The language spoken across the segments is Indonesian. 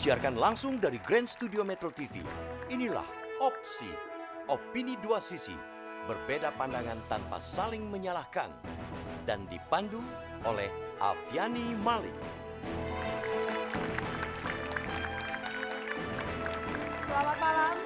Disiarkan langsung dari Grand Studio Metro TV. Inilah Opsi, opini dua sisi, berbeda pandangan tanpa saling menyalahkan. Dan dipandu oleh Afiani Malik. Selamat malam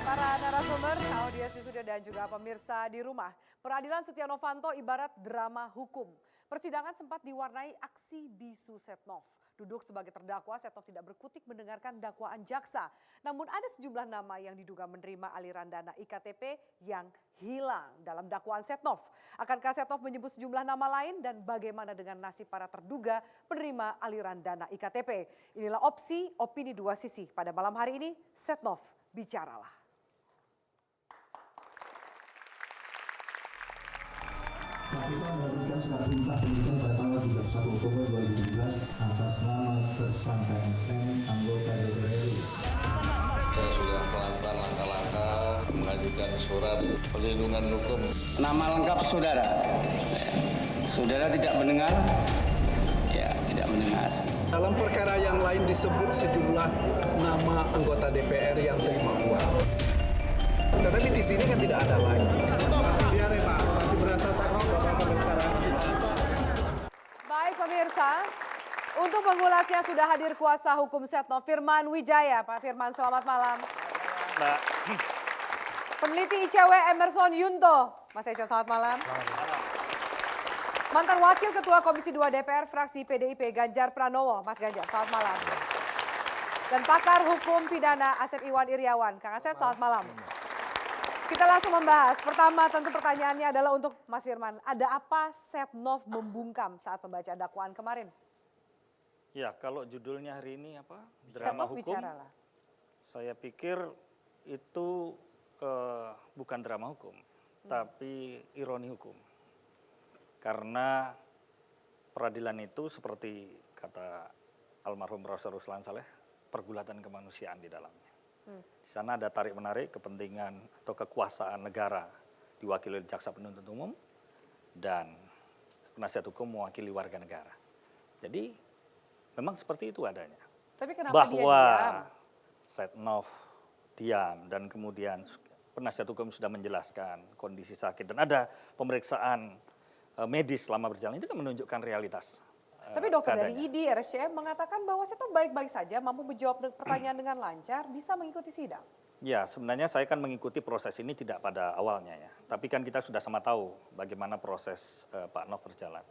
para narasumber, audiens di studio dan juga pemirsa di rumah. Peradilan Setia Novanto ibarat drama hukum. Persidangan sempat diwarnai aksi bisu Setnov. Duduk sebagai terdakwa, Setnov tidak berkutik mendengarkan dakwaan jaksa. Namun ada sejumlah nama yang diduga menerima aliran dana IKTP yang hilang dalam dakwaan Setnov. Akankah Setnov menyebut sejumlah nama lain dan bagaimana dengan nasib para terduga penerima aliran dana IKTP? Inilah opsi, opini dua sisi. Pada malam hari ini, Setnov bicaralah. KPK menerbitkan surat perintah penyidikan pada tanggal 31 Oktober 2017 atas nama tersangka SN, anggota DPR RI. Saya sudah melakukan langkah-langkah mengajukan surat perlindungan hukum. Nama lengkap saudara. Saudara tidak mendengar? Ya, tidak mendengar. Dalam perkara yang lain disebut sejumlah nama anggota DPR yang terima uang. Tetapi di sini kan tidak ada lagi. Baik pemirsa, untuk mengulasnya sudah hadir kuasa hukum Setnov Firman Wijaya. Pak Firman, selamat malam. Mbak. Peneliti ICW Emerson Yunto. Mas Eco, selamat malam. Mantan Wakil Ketua Komisi 2 DPR fraksi PDIP Ganjar Pranowo. Mas Ganjar, selamat malam. Dan pakar hukum pidana Asep Iwan Iriawan. Kang Asep, selamat malam. Kita langsung membahas. Pertama tentu pertanyaannya adalah untuk Mas Firman. Ada apa Setnov membungkam saat membaca dakwaan kemarin? Ya, kalau judulnya hari ini apa? Drama Setnov hukum. bicaralah. Saya pikir itu bukan drama hukum, tapi ironi hukum. Karena peradilan itu seperti kata almarhum Profesor Ruslan Saleh, pergulatan kemanusiaan di dalamnya. Di sana ada tarik-menarik kepentingan atau kekuasaan negara diwakili oleh jaksa penuntut umum dan penasihat hukum mewakili warga negara. Jadi memang seperti itu adanya. Tapi kenapa Bahwa dia diam? Setnov diam dan kemudian penasihat hukum sudah menjelaskan kondisi sakit dan ada pemeriksaan medis selama berjalan, itu kan menunjukkan realitas. Tapi dokter dari keadaannya. ID, RSCM mengatakan bahwa Setnov baik-baik saja, mampu menjawab pertanyaan dengan lancar, bisa mengikuti sidang. Ya, sebenarnya saya kan mengikuti proses ini tidak pada awalnya ya. Tapi kan kita sudah sama tahu bagaimana proses Pak Nov berjalan.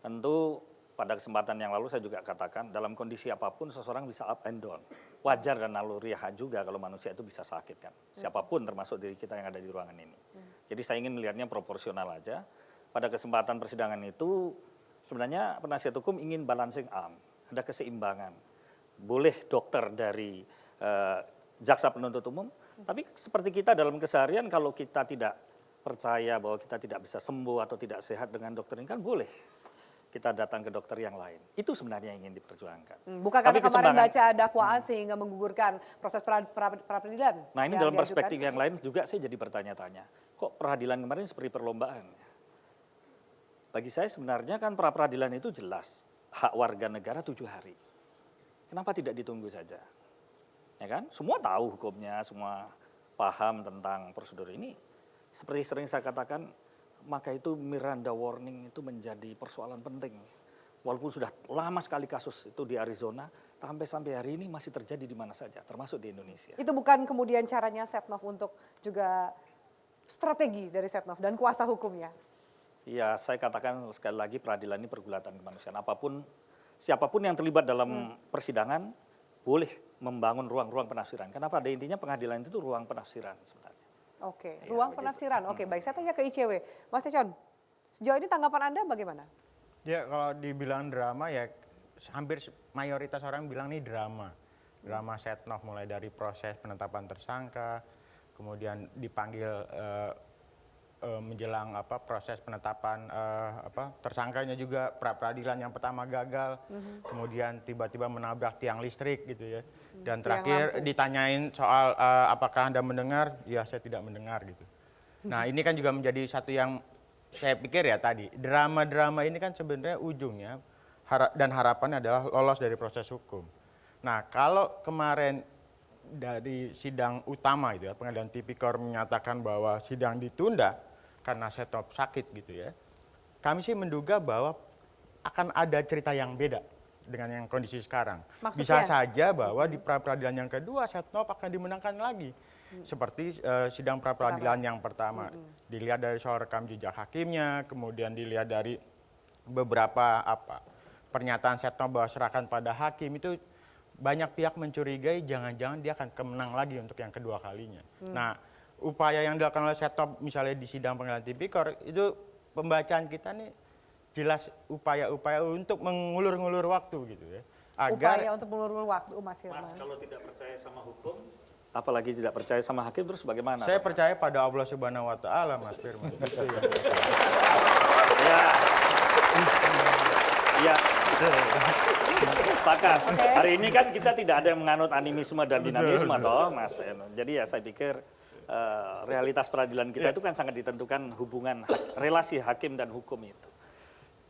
Tentu pada kesempatan yang lalu saya juga katakan dalam kondisi apapun seseorang bisa up and down. Wajar dan naluriah juga kalau manusia itu bisa sakit kan. Siapapun termasuk diri kita yang ada di ruangan ini. Jadi saya ingin melihatnya proporsional aja. Pada kesempatan persidangan itu sebenarnya penasihat hukum ingin balancing arm, ada keseimbangan. Boleh dokter dari jaksa penuntut umum, tapi seperti kita dalam keseharian kalau kita tidak percaya bahwa kita tidak bisa sembuh atau tidak sehat dengan dokter ini kan boleh kita datang ke dokter yang lain. Itu sebenarnya yang ingin diperjuangkan. Bukan karena kemarin baca dakwaan sehingga menggugurkan proses peradilan. Nah ini yang dalam diajukan. perspektif yang lain juga saya jadi bertanya-tanya, kok peradilan kemarin seperti perlombaan? Bagi saya sebenarnya kan pra peradilan itu jelas hak warga negara 7 hari. Kenapa tidak ditunggu saja? Ya kan? Semua tahu hukumnya, semua paham tentang prosedur ini. Seperti sering saya katakan, maka itu Miranda warning itu menjadi persoalan penting. Walaupun sudah lama sekali kasus itu di Arizona, sampai hari ini masih terjadi di mana saja, termasuk di Indonesia. Itu bukan kemudian caranya Setnov untuk juga strategi dari Setnov dan kuasa hukumnya. Ya, saya katakan sekali lagi peradilan ini pergulatan kemanusiaan. Siapapun yang terlibat dalam persidangan boleh membangun ruang-ruang penafsiran. Karena pada intinya pengadilan itu ruang penafsiran sebenarnya. Oke, Ya, ruang begitu. penafsiran. Oke, baik. Saya tanya ke ICW. Mas Econ, sejauh ini tanggapan Anda bagaimana? Ya kalau dibilang drama ya hampir mayoritas orang bilang ini drama. Drama Setnov mulai dari proses penetapan tersangka, kemudian dipanggil menjelang proses penetapan tersangkanya juga peradilan yang pertama gagal, kemudian tiba-tiba menabrak tiang listrik gitu ya, dan terakhir ditanyain soal apakah Anda mendengar, ya saya tidak mendengar gitu. Nah ini kan juga menjadi satu yang saya pikir ya tadi drama-drama ini kan sebenarnya ujungnya dan harapannya adalah lolos dari proses hukum. Nah, kalau kemarin dari sidang utama itu ya, Pengadilan Tipikor menyatakan bahwa sidang ditunda karena Setnov sakit gitu ya. Kami sih menduga bahwa akan ada cerita yang beda dengan yang kondisi sekarang. Maksudnya? Bisa saja bahwa di pra-peradilan yang kedua Setnov akan dimenangkan lagi. Seperti sidang pra-peradilan yang pertama. Dilihat dari soal rekam jejak hakimnya, kemudian dilihat dari beberapa pernyataan Setnov bahwa serahkan pada hakim, itu banyak pihak mencurigai jangan-jangan dia akan kemenang lagi untuk yang kedua kalinya. Nah, upaya yang dilakukan oleh Setnov misalnya di sidang Pengadilan Tipikor, itu pembacaan kita nih jelas upaya-upaya untuk mengulur-ngulur waktu gitu ya. Upaya untuk mengulur waktu, Mas Firman. Mas, kalau tidak percaya sama hukum, apalagi tidak percaya sama hakim, terus bagaimana? Saya percaya pada Allah Subhanahu wa Ta'ala, Mas Firman. Gitu ya. Ya, sepakat. Hari ini kan kita tidak ada yang menganut animisme dan dinamisme, toh, Mas. Jadi ya saya pikir realitas peradilan kita itu kan sangat ditentukan hubungan relasi hakim dan hukum itu.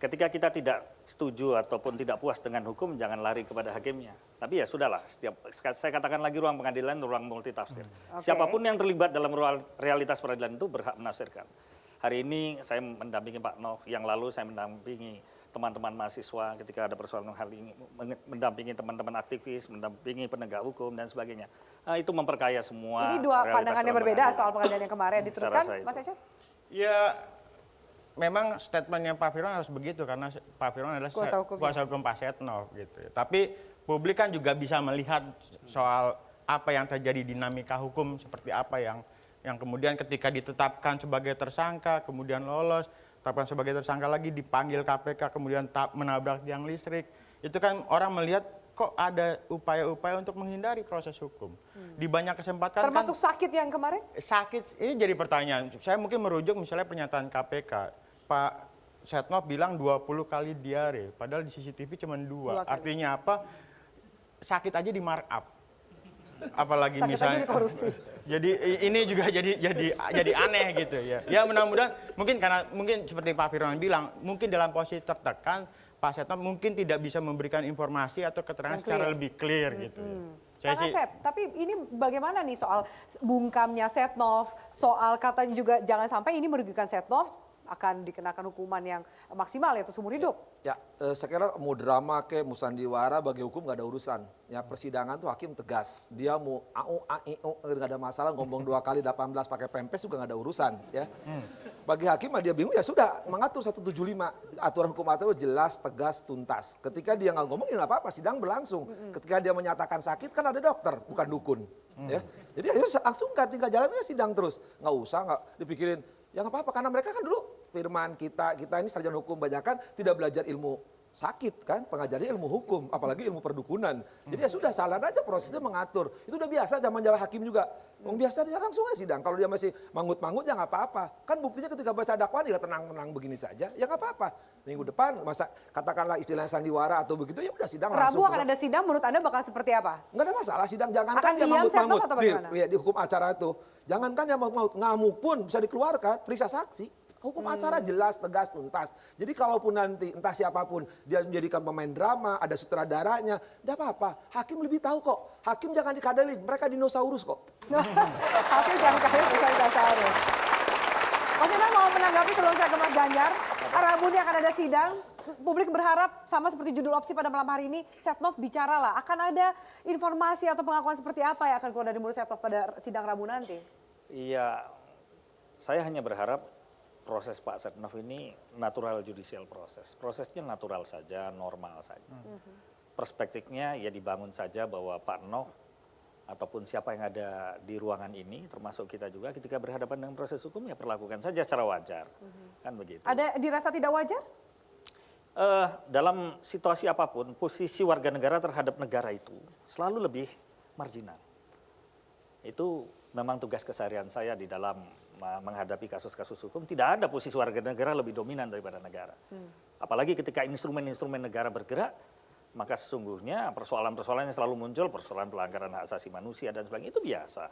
Ketika kita tidak setuju ataupun tidak puas dengan hukum, jangan lari kepada hakimnya. Tapi ya sudahlah, saya katakan lagi ruang pengadilan, ruang multitafsir. Siapapun yang terlibat dalam realitas peradilan itu berhak menafsirkan. Hari ini saya mendampingi Pak Noh, yang lalu saya mendampingi teman-teman mahasiswa ketika ada persoalan hal ini, mendampingi teman-teman aktivis, mendampingi penegak hukum dan sebagainya. Nah, itu memperkaya semua. Ini dua pandangan yang berbeda soal pengadilan yang kemarin. Diteruskan, Mas Ecep? Ya, memang statementnya Pak Firman harus begitu karena Pak Firman adalah kuasa hukum Pak Setnov gitu. Tapi publik kan juga bisa melihat soal apa yang terjadi dinamika hukum seperti apa yang kemudian ketika ditetapkan sebagai tersangka kemudian lolos, tetapkan sebagai tersangka lagi dipanggil KPK kemudian menabrak tiang listrik. Itu kan orang melihat kok ada upaya-upaya untuk menghindari proses hukum. Di banyak kesempatan termasuk kan, sakit yang kemarin? Sakit, ini jadi pertanyaan. Saya mungkin merujuk misalnya pernyataan KPK. Pak Setnov bilang 20 kali diare, padahal di CCTV cuma 2. Artinya apa? Sakit aja di markup. Apalagi sakit misalnya aja di korupsi. Jadi ini juga jadi aneh gitu ya. Ya mudah-mudahan mungkin seperti Pak Firman bilang, mungkin dalam posisi tertekan Pak Setnov mungkin tidak bisa memberikan informasi atau keterangan secara lebih clear gitu ya. Kang Asep, tapi ini bagaimana nih soal bungkamnya Setnov, soal katanya juga jangan sampai ini merugikan Setnov, akan dikenakan hukuman yang maksimal yaitu seumur hidup. Ya, saya kira mau drama ke mau sandiwara bagi hukum nggak ada urusan. Ya persidangan tuh hakim tegas. Dia mau nggak ada masalah ngomong 2 kali 18 pakai pempes juga nggak ada urusan. Ya. Bagi hakim dia bingung ya sudah mengatur 175 aturan hukum acara jelas, tegas, tuntas. Ketika dia nggak ngomong ya nggak apa-apa sidang berlangsung. Ketika dia menyatakan sakit kan ada dokter bukan dukun. Ya. Jadi akhirnya langsung kan tinggal jalannya sidang terus. Nggak usah nggak dipikirin. Ya nggak apa-apa karena mereka kan dulu Firman kita ini sarjana hukum banyak kan tidak belajar ilmu sakit kan, pengajarnya ilmu hukum, apalagi ilmu perdukunan. Jadi ya sudah salah aja prosesnya mengatur. Itu udah biasa zaman-zaman hakim juga. Biasa dia langsung aja sidang. Kalau dia masih mangut-mangut ya nggak apa-apa. Kan buktinya ketika baca dakwaan dia tenang-tenang begini saja, ya nggak apa-apa. Minggu depan masa katakanlah istilahnya sandiwara atau begitu ya udah sidang langsung. Rabu akan ada sidang, menurut Anda bakal seperti apa? Nggak ada masalah sidang, jangankan dia mangut-mangut. Di hukum acara itu. Jangankan dia mangut, ngamuk pun bisa dikeluarkan, periksa saksi. Hukum acara jelas, tegas, tuntas. Jadi kalaupun nanti entah siapapun dia menjadikan pemain drama, ada sutradaranya, tidak apa-apa. Hakim lebih tahu kok. Hakim jangan dikadelin, mereka dinosaurus kok. Hakim jangan dikadelin, mereka dinosaurus. Mas Firman mau menanggapi sebelum saya ke Mas Ganjar. Rabu ini akan ada sidang. Publik berharap sama seperti judul opsi pada malam hari ini, Setnov bicara lah. Akan ada informasi atau pengakuan seperti apa yang akan keluar dari mulut Setnov pada sidang Rabu nanti? Iya, saya hanya berharap proses Pak Setnov ini natural judicial proses. Prosesnya natural saja, normal saja. Perspektifnya ya dibangun saja bahwa Pak Noh ataupun siapa yang ada di ruangan ini, termasuk kita juga ketika berhadapan dengan proses hukum ya perlakukan saja secara wajar. Kan begitu. Ada dirasa tidak wajar? Dalam situasi apapun, posisi warga negara terhadap negara itu selalu lebih marginal. Itu memang tugas keseharian saya di dalam menghadapi kasus-kasus hukum. Tidak ada posisi warga negara lebih dominan daripada negara. Apalagi ketika instrumen-instrumen negara bergerak, maka sesungguhnya persoalan-persoalan yang selalu muncul, persoalan pelanggaran hak asasi manusia dan sebagainya itu biasa.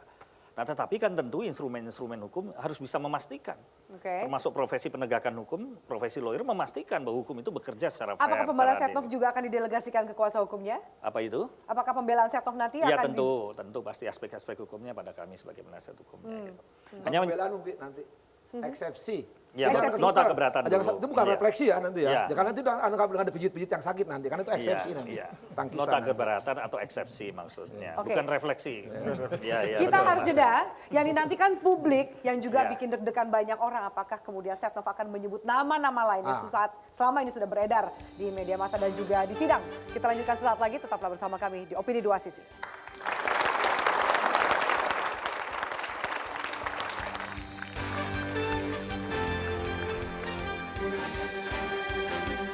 Nah, tetapi kan tentu instrumen-instrumen hukum harus bisa memastikan. Termasuk profesi penegakan hukum, profesi lawyer memastikan bahwa hukum itu bekerja secara fair. Apakah pembelaan Setnov juga akan didelegasikan ke kuasa hukumnya? Apa itu? Apakah pembelaan Setnov nanti Ya akan tentu pasti aspek-aspek hukumnya pada kami sebagai penasihat hukumnya. Gitu. Hanya pembelaan nanti eksepsi. Ya, nota keberatan dulu. Itu bukan refleksi ya nanti ya. Ya. Karena itu ada pijit-pijit yang sakit nanti. Karena itu eksepsi nanti. Tangkisan Nota nanti. keberatan atau eksepsi maksudnya, bukan refleksi. Kita harus jeda. Yang dinantikan publik yang juga bikin deg-degan banyak orang. Apakah kemudian Setnov akan menyebut nama-nama lainnya saat selama ini sudah beredar di media massa dan juga di sidang. Kita lanjutkan sesaat lagi. Tetaplah bersama kami di Opini Dua Sisi.